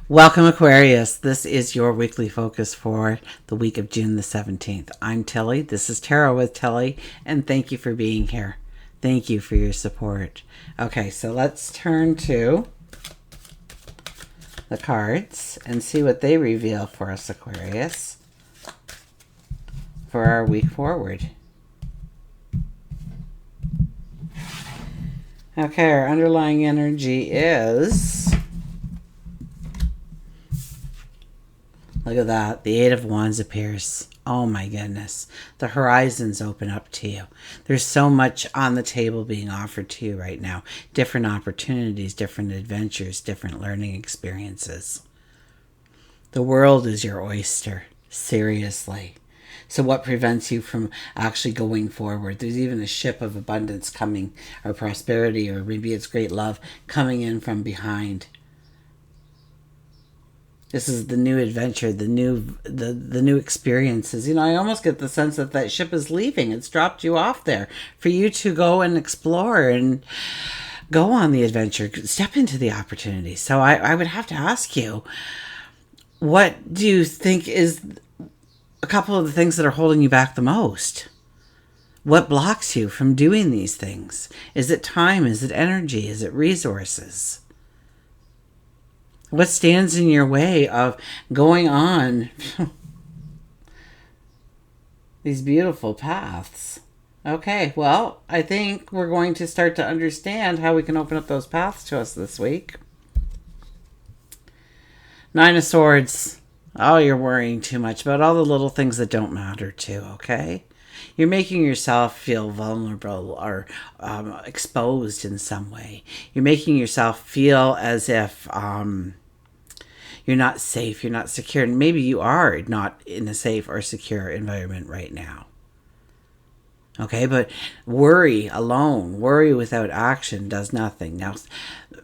Welcome, Aquarius. This is your weekly focus for the week of June the 17th. I'm Tilly. This is Tarot with Tilly, and thank you for being here. Thank you for your support. Okay, so let's turn to the cards and see what they reveal for us, Aquarius, for our week forward. Okay, our underlying energy is... Look at that. The Eight of Wands appears. Oh my goodness. The horizons open up to you. There's so much on the table being offered to you right now. Different opportunities, different adventures, different learning experiences. The world is your oyster. Seriously. So what prevents you from actually going forward? There's even a ship of abundance coming, or prosperity, or maybe it's great love coming in from behind. This is the new adventure, the new experiences. You know, I almost get the sense that that ship is leaving. It's dropped you off there for you to go and explore and go on the adventure, step into the opportunity. So I would have to ask you, what do you think is a couple of the things that are holding you back the most? What blocks you from doing these things? Is it time? Is it energy? Is it resources? What stands in your way of going on these beautiful paths? Okay, well, I think we're going to start to understand how we can open up those paths to us this week. Nine of Swords. Oh, you're worrying too much about all the little things that don't matter too, okay? You're making yourself feel vulnerable or exposed in some way. You're making yourself feel as if you're not safe, you're not secure. And maybe you are not in a safe or secure environment right now. Okay, but worry alone, worry without action does nothing. Now,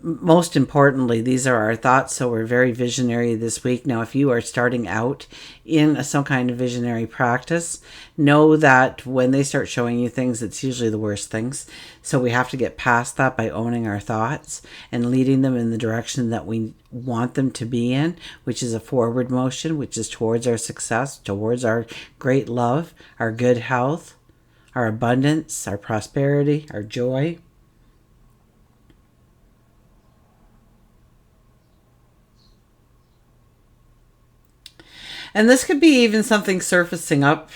most importantly, these are our thoughts, so we're very visionary this week. Now, if you are starting out in some kind of visionary practice, know that when they start showing you things, it's usually the worst things. So we have to get past that by owning our thoughts and leading them in the direction that we want them to be in, which is a forward motion, which is towards our success, towards our great love, our good health, our abundance, our prosperity, our joy. And this could be even something surfacing up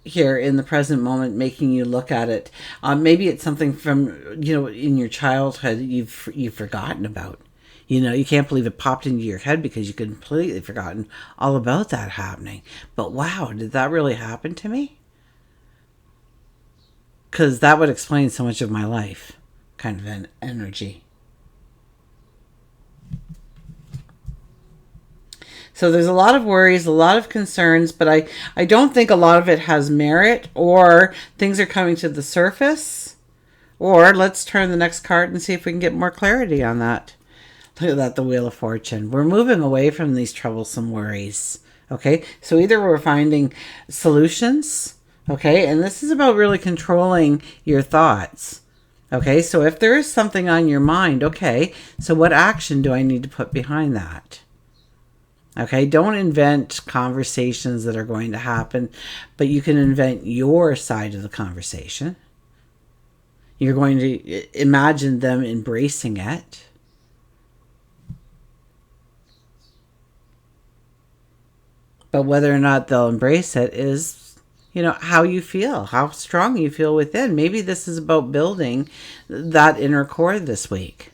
here in the present moment, making you look at it. Maybe it's something from, in your childhood you've forgotten about. You can't believe it popped into your head because you completely forgotten all about that happening. But wow, did that really happen to me? Because that would explain so much of my life, kind of an energy. So there's a lot of worries, a lot of concerns, but I don't think a lot of it has merit, or things are coming to the surface. Or let's turn the next card and see if we can get more clarity on that. Look at that, the Wheel of Fortune. We're moving away from these troublesome worries. Okay, so either we're finding solutions. Okay, and this is about really controlling your thoughts. Okay, so if there is something on your mind, okay, so what action do I need to put behind that? Okay, don't invent conversations that are going to happen, but you can invent your side of the conversation. You're going to imagine them embracing it. But whether or not they'll embrace it is, how you feel, how strong you feel within. Maybe this is about building that inner core this week.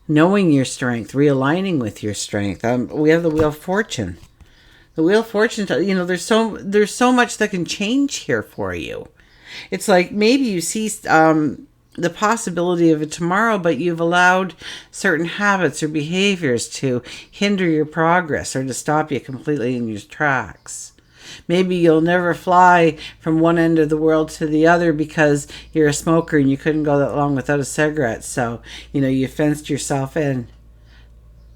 Knowing your strength, realigning with your strength. We have the Wheel of Fortune. The Wheel of Fortune, there's so much that can change here for you. It's like maybe you see the possibility of a tomorrow, but you've allowed certain habits or behaviors to hinder your progress or to stop you completely in your tracks. Maybe you'll never fly from one end of the world to the other because you're a smoker and you couldn't go that long without a cigarette. So, you fenced yourself in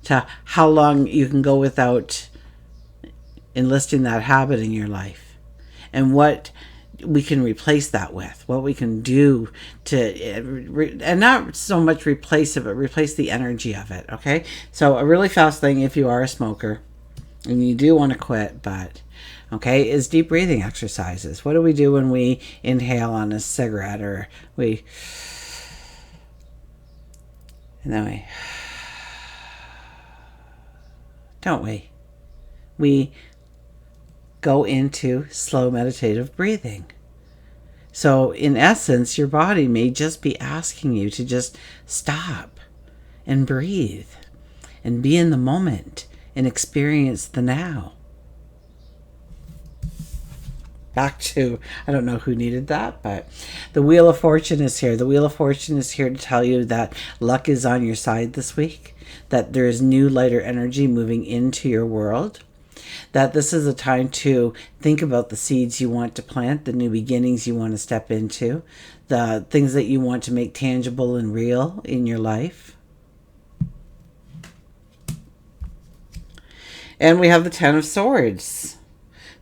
to how long you can go without enlisting that habit in your life. And what we can replace that with, what we can do to, and not so much replace it, but replace the energy of it. Okay, so a really fast thing if you are a smoker and you do want to quit, but okay, is deep breathing exercises. What do we do when we inhale on a cigarette, or we, and then we, don't we? We go into slow meditative breathing. So in essence, your body may just be asking you to just stop and breathe and be in the moment and experience the now. Back to, I don't know who needed that, but the Wheel of Fortune is here. The Wheel of Fortune is here to tell you that luck is on your side this week, that there is new lighter energy moving into your world, that this is a time to think about the seeds you want to plant, the new beginnings you want to step into, the things that you want to make tangible and real in your life. And we have the Ten of Swords.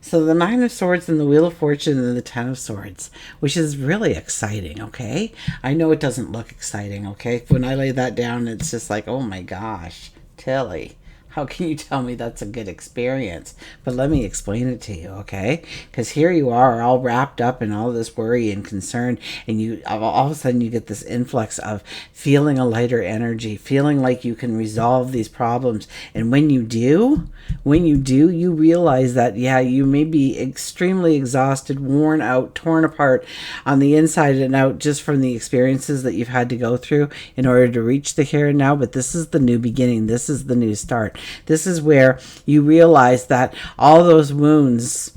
So the Nine of Swords and the Wheel of Fortune and the Ten of Swords, which is really exciting, okay? I know it doesn't look exciting, okay? When I lay that down, it's just like, oh my gosh, Tilly, how can you tell me that's a good experience? But let me explain it to you, okay? Because here you are all wrapped up in all this worry and concern, and you all of a sudden you get this influx of feeling a lighter energy, feeling like you can resolve these problems. And when you do, you realize that, yeah, you may be extremely exhausted, worn out, torn apart on the inside and out just from the experiences that you've had to go through in order to reach the here and now. But this is the new beginning. This is the new start. This is where you realize that all those wounds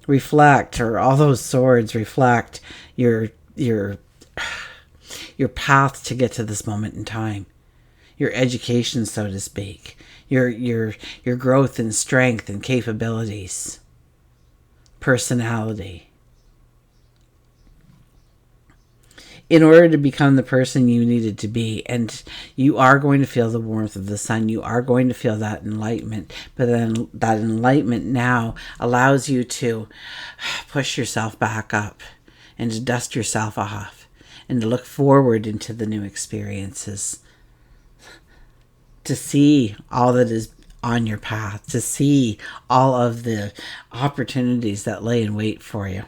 reflect, or all those swords reflect your path to get to this moment in time, your education, so to speak, your growth and strength and capabilities, personality. In order to become the person you needed to be. And you are going to feel the warmth of the sun. You are going to feel that enlightenment. But then that enlightenment now allows you to push yourself back up and to dust yourself off and to look forward into the new experiences. To see all that is on your path. To see all of the opportunities that lay in wait for you.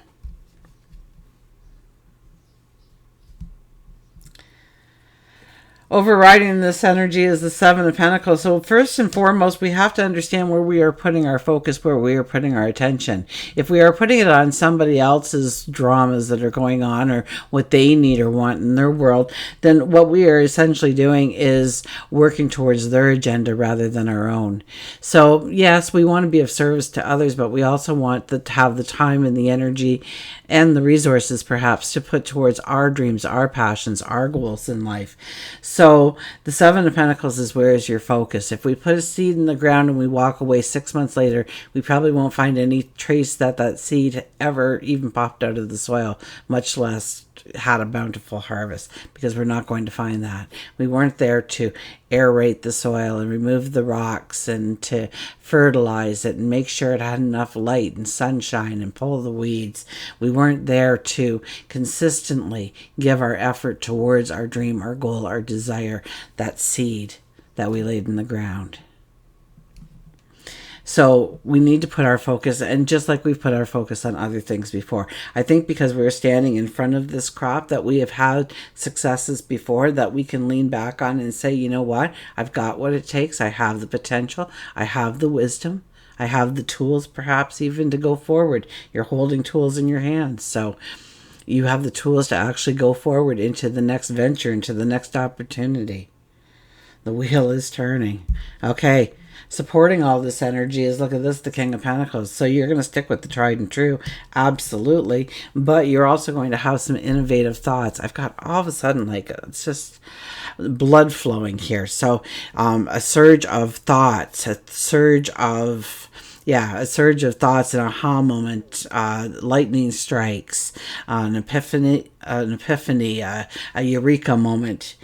Overriding this energy is the Seven of Pentacles. So first and foremost, we have to understand where we are putting our focus, where we are putting our attention. If we are putting it on somebody else's dramas that are going on, or what they need or want in their world, then what we are essentially doing is working towards their agenda rather than our own. So yes, we want to be of service to others, but we also want to have the time and the energy and the resources perhaps to put towards our dreams, our passions, our goals in life. So the Seven of Pentacles is, where is your focus? If we put a seed in the ground and we walk away 6 months later, we probably won't find any trace that that seed ever even popped out of the soil, much less had a bountiful harvest, because we're not going to find that. We weren't there to aerate the soil and remove the rocks and to fertilize it and make sure it had enough light and sunshine and pull the weeds. We weren't there to consistently give our effort towards our dream, our goal, our desire, that seed that we laid in the ground. So we need to put our focus, and just like we've put our focus on other things before, I think because we're standing in front of this crop, that we have had successes before that we can lean back on and say, you know what, I've got what it takes. I have the potential. I have the wisdom. I have the tools, perhaps even to go forward. You're holding tools in your hands. So you have the tools to actually go forward into the next venture, into the next opportunity. The wheel is turning. Okay. Supporting all this energy is, look at this, the King of Pentacles. So you're going to stick with the tried and true, absolutely. But you're also going to have some innovative thoughts. I've got all of a sudden, like, it's just blood flowing here. So a surge of thoughts, a surge of thoughts, an aha moment, lightning strikes, an epiphany, an epiphany, a eureka moment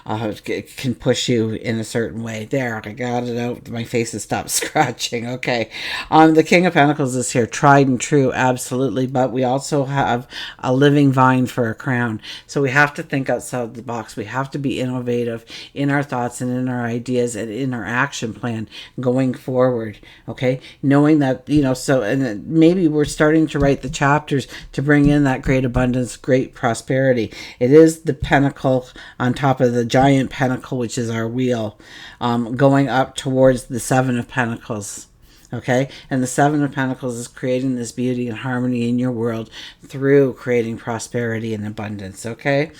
can push you in a certain way. There, I got it out. My face has stopped scratching. Okay. The King of Pentacles is here. Tried and true, absolutely. But we also have a living vine for a crown. So we have to think outside the box. We have to be innovative in our thoughts and in our ideas and in our action plan going forward. Okay. Knowing that, so, and maybe we're starting to write the chapters to bring in that great abundance, great prosperity. It is the pentacle on top of the giant pentacle, which is our wheel, going up towards the Seven of Pentacles. Okay, and the Seven of Pentacles is creating this beauty and harmony in your world through creating prosperity and abundance. Okay,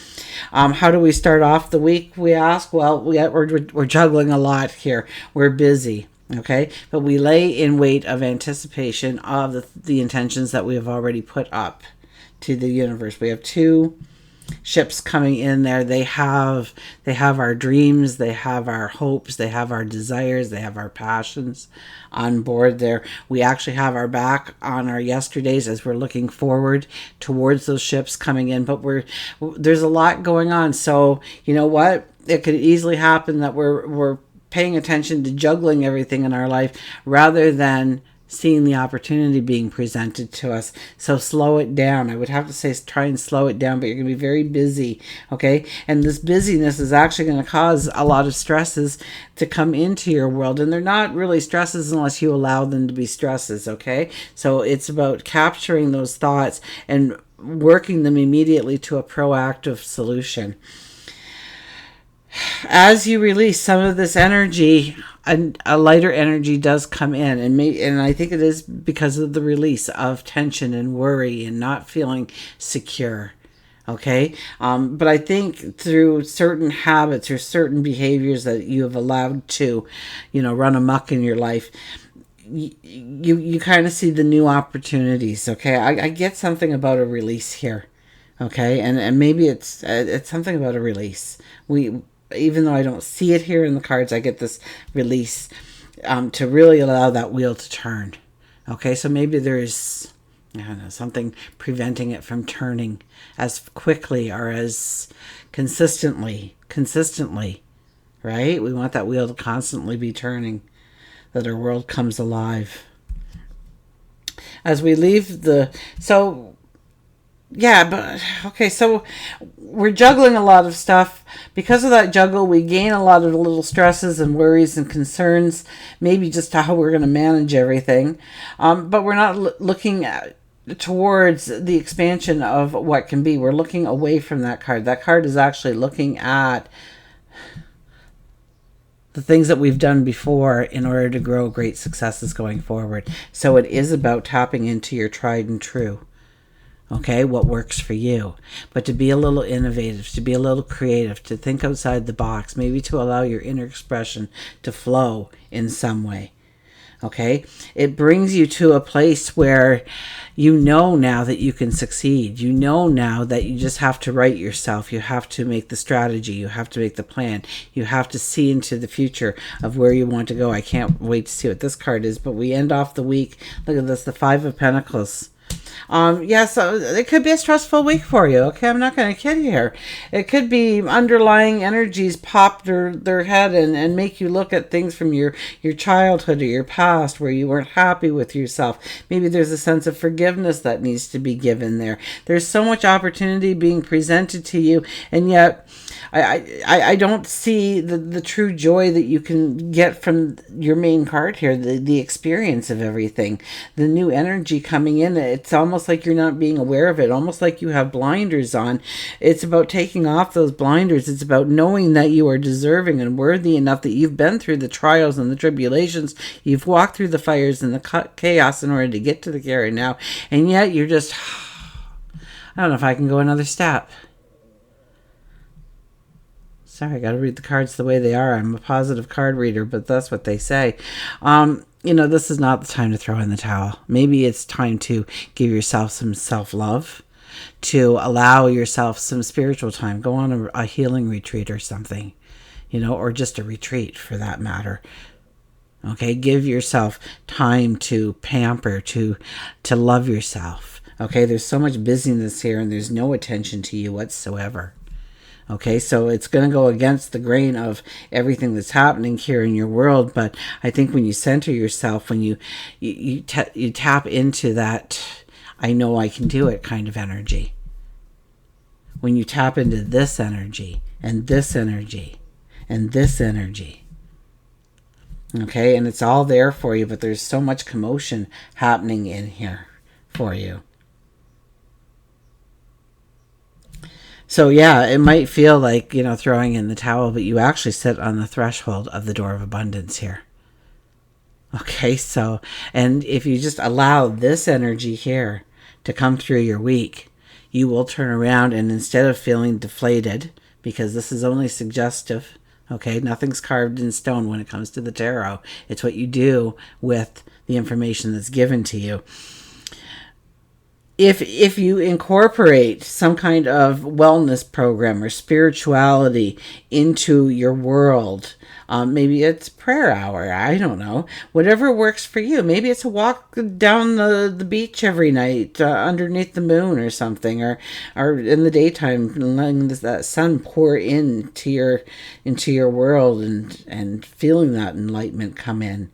how do we start off the week? We ask. Well, we're juggling a lot here. We're busy. Okay, but we lay in wait of anticipation of the intentions that we have already put up to the universe. We have two ships coming in there. They have our dreams, they have our hopes, they have our desires, they have our passions on board there. We actually have our back on our yesterdays as we're looking forward towards those ships coming in, but there's a lot going on. So you know what, it could easily happen that we're paying attention to juggling everything in our life rather than seeing the opportunity being presented to us. So slow it down. I would have to say try and slow it down, but you're going to be very busy, okay? And this busyness is actually going to cause a lot of stresses to come into your world, and they're not really stresses unless you allow them to be stresses, okay? So it's about capturing those thoughts and working them immediately to a proactive solution. As you release some of this energy, a lighter energy does come in, and I think it is because of the release of tension and worry and not feeling secure. Okay, but I think through certain habits or certain behaviors that you have allowed to, run amok in your life, you kind of see the new opportunities. Okay, I get something about a release here. Okay, and maybe it's something about a release. Even though I don't see it here in the cards, I get this release to really allow that wheel to turn. Okay, so maybe there's, I don't know, something preventing it from turning as quickly or as consistently, right? We want that wheel to constantly be turning, that our world comes alive. As we leave so we're juggling a lot of stuff. Because of that juggle, we gain a lot of little stresses and worries and concerns, maybe just how we're going to manage everything. But we're not looking towards the expansion of what can be. We're looking away from that card. That card is actually looking at the things that we've done before in order to grow great successes going forward. So it is about tapping into your tried and true. Okay, what works for you. But to be a little innovative, to be a little creative, to think outside the box, maybe to allow your inner expression to flow in some way. Okay, it brings you to a place where you know now that you can succeed. You know now that you just have to write yourself. You have to make the strategy. You have to make the plan. You have to see into the future of where you want to go. I can't wait to see what this card is, but we end off the week. Look at this, the Five of Pentacles. So it could be a stressful week for you. Okay, I'm not going to kid you here. It could be underlying energies pop their head and make you look at things from your childhood or your past where you weren't happy with yourself. Maybe there's a sense of forgiveness that needs to be given there. There's so much opportunity being presented to you, and yet I don't see the true joy that you can get from your main card here, the experience of everything, the new energy coming in. It's almost like you're not being aware of it, almost like you have blinders on. It's about taking off those blinders. It's about knowing that you are deserving and worthy enough, that you've been through the trials and the tribulations, you've walked through the fires and the chaos in order to get to the here and now, and yet you're just, I don't know if I can go another step. Sorry, I got to read the cards the way they are. I'm a positive card reader, but that's what they say. This is not the time to throw in the towel. Maybe it's time to give yourself some self-love, to allow yourself some spiritual time. Go on a healing retreat or something, or just a retreat for that matter. Okay, give yourself time to pamper, to love yourself. Okay, there's so much busyness here and there's no attention to you whatsoever. Okay, so it's going to go against the grain of everything that's happening here in your world. But I think when you center yourself, when you tap into that, I know I can do it kind of energy. When you tap into this energy and this energy and this energy. Okay, and it's all there for you, but there's so much commotion happening in here for you. So yeah, it might feel like, throwing in the towel, but you actually sit on the threshold of the door of abundance here. Okay, so, and if you just allow this energy here to come through your week, you will turn around and instead of feeling deflated, because this is only suggestive, okay, nothing's carved in stone when it comes to the tarot. It's what you do with the information that's given to you. If you incorporate some kind of wellness program or spirituality into your world, maybe it's prayer hour, I don't know, whatever works for you. Maybe it's a walk down the beach every night underneath the moon or something, or in the daytime, letting that sun pour into your world and feeling that enlightenment come in.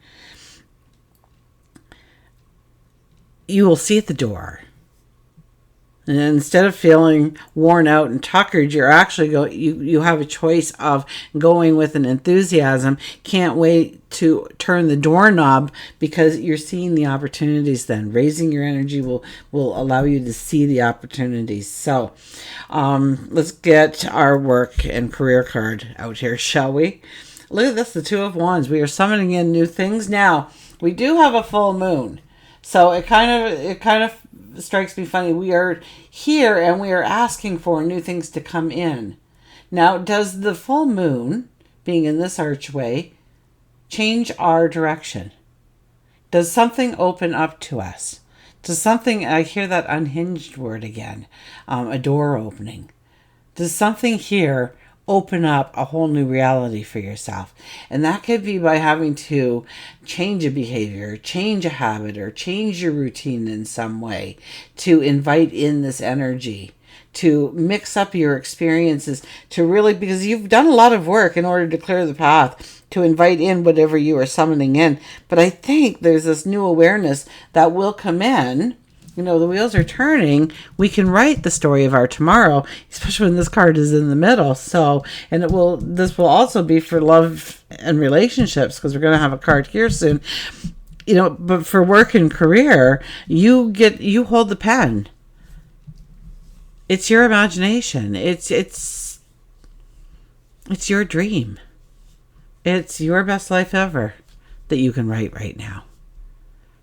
You will see at the door. And instead of feeling worn out and tuckered, you're actually you have a choice of going with an enthusiasm. Can't wait to turn the doorknob because you're seeing the opportunities then. Raising your energy will allow you to see the opportunities. So let's get our work and career card out here, shall we? Look at this, the Two of Wands. We are summoning in new things. Now, we do have a full moon. So it kind of strikes me funny. We are here and we are asking for new things to come in. Now, does the full moon, being in this archway, change our direction? Does something open up to us? Does something, I hear that unhinged word again, a door opening. Does something here open up a whole new reality for yourself? And that could be by having to change a behavior, change a habit, or change your routine in some way to invite in this energy, to mix up your experiences, to really, because you've done a lot of work in order to clear the path, to invite in whatever you are summoning in. But I think there's this new awareness that will come in. The wheels are turning. We can write the story of our tomorrow, especially when this card is in the middle. So, and this will also be for love and relationships, because we're going to have a card here soon. But for work and career, you hold the pen. It's your imagination. It's your dream. It's your best life ever that you can write right now.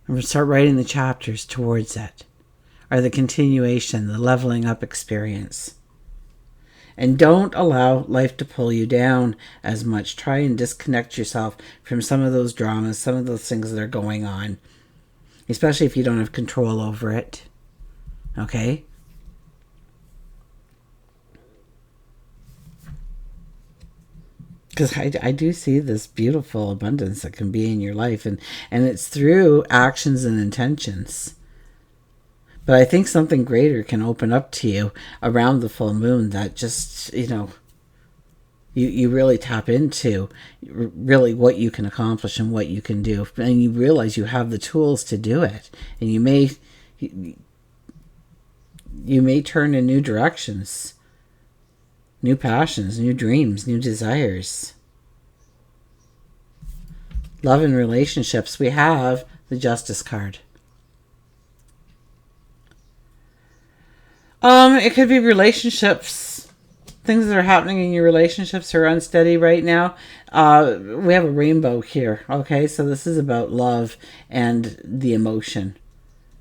And start writing the chapters towards it, or the continuation, the leveling up experience. And don't allow life to pull you down as much. Try and disconnect yourself from some of those dramas, some of those things that are going on, especially if you don't have control over it. Okay? Because I do see this beautiful abundance that can be in your life, and it's through actions and intentions. But I think something greater can open up to you around the full moon that just, you really tap into really what you can accomplish and what you can do. And you realize you have the tools to do it. And you may turn in new directions. New passions, new dreams, new desires. Love and relationships. We have the Justice card. It could be relationships. Things that are happening in your relationships are unsteady right now. We have a rainbow here. Okay, so this is about love and the emotion.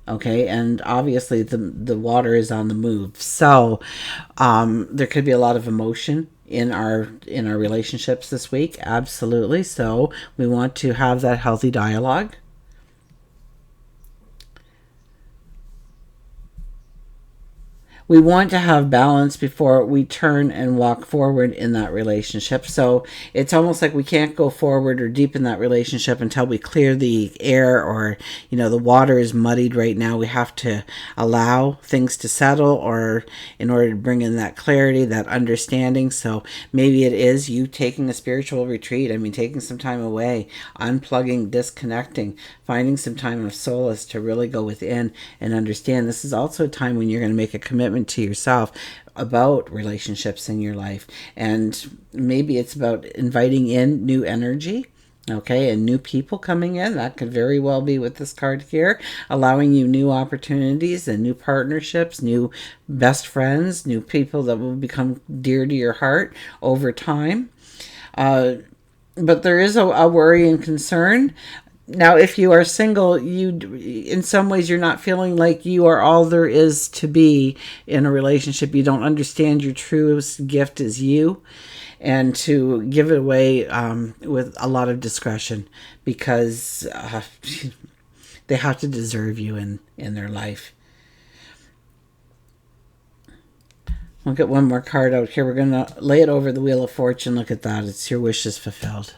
Okay, and obviously the water is on the move. So there could be a lot of emotion in our relationships this week. Absolutely. So we want to have that healthy dialogue. we want to have balance before we turn and walk forward in that relationship. So it's almost like we can't go forward or deep in that relationship until we clear the air, or, the water is muddied right now. We have to allow things to settle, or in order to bring in that clarity, that understanding. So maybe it is you taking a spiritual retreat. I mean, taking some time away, unplugging, disconnecting, finding some time of solace to really go within and understand. This is also a time when you're going to make a commitment to yourself about relationships in your life. And maybe it's about inviting in new energy. Okay, and new people coming in. That could very well be with this card here, allowing you new opportunities and new partnerships, new best friends, new people that will become dear to your heart over time. But there is a worry and concern. Now, if you are single, in some ways, you're not feeling like you are all there is to be in a relationship. You don't understand your truest gift is you, and to give it away with a lot of discretion, because they have to deserve you in their life. We'll get one more card out here. We're going to lay it over the Wheel of Fortune. Look at that. It's your wishes fulfilled.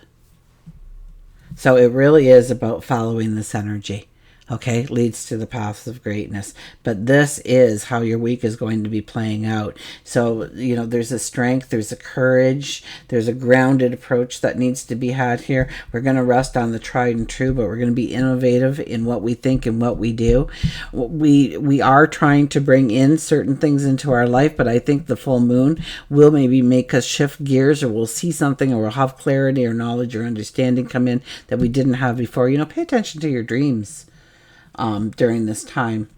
So it really is about following this energy. Okay, leads to the paths of greatness. But this is how your week is going to be playing out. So, there's a strength, there's a courage, there's a grounded approach that needs to be had here. We're going to rest on the tried and true, but we're going to be innovative in what we think and what we do. We are trying to bring in certain things into our life, but I think the full moon will maybe make us shift gears, or we'll see something, or we'll have clarity or knowledge or understanding come in that we didn't have before. Pay attention to your dreams during this time.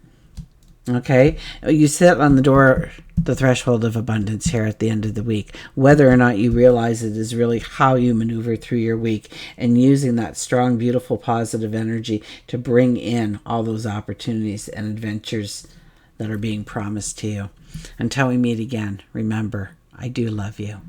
Okay, you sit on the threshold of abundance here at the end of the week. Whether or not you realize it is really how you maneuver through your week, and using that strong, beautiful, positive energy to bring in all those opportunities and adventures that are being promised to you. Until we meet again, remember, I do love you.